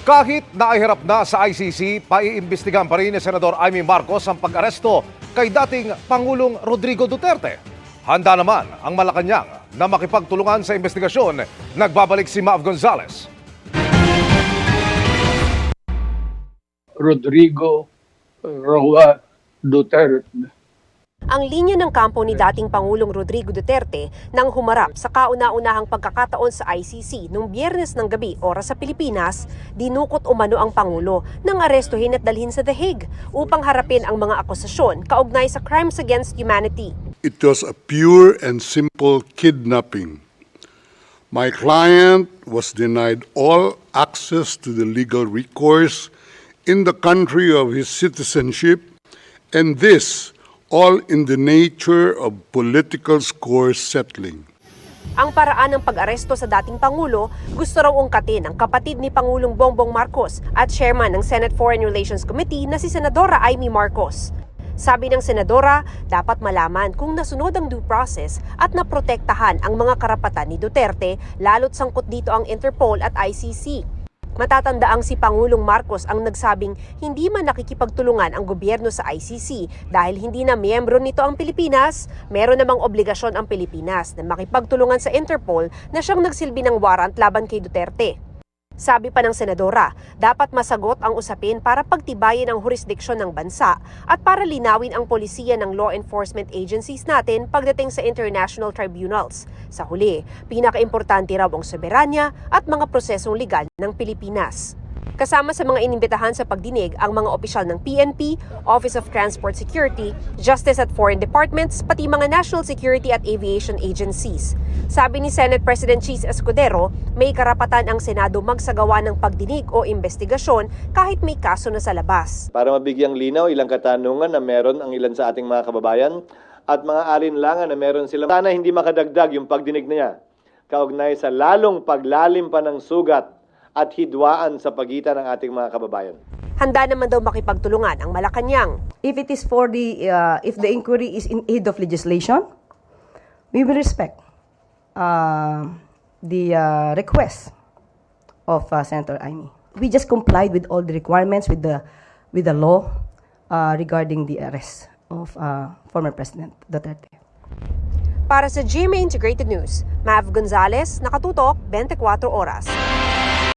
Kahit naihirap na sa ICC, paiimbestigahan pa rin ni Senador Amy Marcos ang pag-aresto kay dating Pangulong Rodrigo Duterte. Handa naman ang Malacanang na makipagtulungan sa investigasyon. Nagbabalik si Mav Gonzales. Rodrigo Roa Duterte. Ang linya ng kampo ni dating Pangulong Rodrigo Duterte nang humarap sa kauna-unahang pagkakataon sa ICC noong Biyernes ng gabi oras sa Pilipinas, dinukot umano ang Pangulo nang arestuhin at dalhin sa The Hague upang harapin ang mga akusasyon kaugnay sa crimes against humanity. It was a pure and simple kidnapping. My client was denied all access to the legal recourse in the country of his citizenship, and this all in the nature of political score settling. Ang paraan ng pag-aresto sa dating Pangulo, gusto raw ungkatin ng kapatid ni Pangulong Bongbong Marcos at chairman ng Senate Foreign Relations Committee na si Senadora Amy Marcos. Sabi ng senadora, dapat malaman kung nasunod ang due process at naprotektahan ang mga karapatan ni Duterte, lalo't sangkot dito ang Interpol at ICC. Matatandaang si Pangulong Marcos ang nagsabing hindi man nakikipagtulungan ang gobyerno sa ICC dahil hindi na miyembro nito ang Pilipinas, meron namang obligasyon ang Pilipinas na makipagtulungan sa Interpol na siyang nagsilbi ng warrant laban kay Duterte. Sabi pa ng senadora, dapat masagot ang usapin para pagtibayin ang jurisdiksyon ng bansa at para linawin ang polisiya ng law enforcement agencies natin pagdating sa international tribunals. Sa huli, pinakaimportante raw ang soberanya at mga prosesong legal ng Pilipinas. Kasama sa mga inimbitahan sa pagdinig ang mga opisyal ng PNP, Office of Transport Security, Justice at Foreign Departments, pati mga national security at aviation agencies. Sabi ni Senate President Cheese Escudero, may karapatan ang Senado magsagawa ng pagdinig o investigasyon kahit may kaso na sa labas. Para mabigyang linaw ilang katanungan na meron ang ilan sa ating mga kababayan at mga alinlangan na meron sila. Sana hindi makadagdag yung pagdinig niya kaugnay sa lalong paglalim pa ng sugat at hidwaan sa pagitan ng ating mga kababayan. Handa naman daw makipagtulungan ang Malacanang. If it is for if the inquiry is in aid of legislation, we will respect the request of Senator Amy. We just complied with all the requirements with the law regarding the arrest of former President Duterte. Para sa GMA Integrated News, Mav Gonzales, nakatutok 24 oras.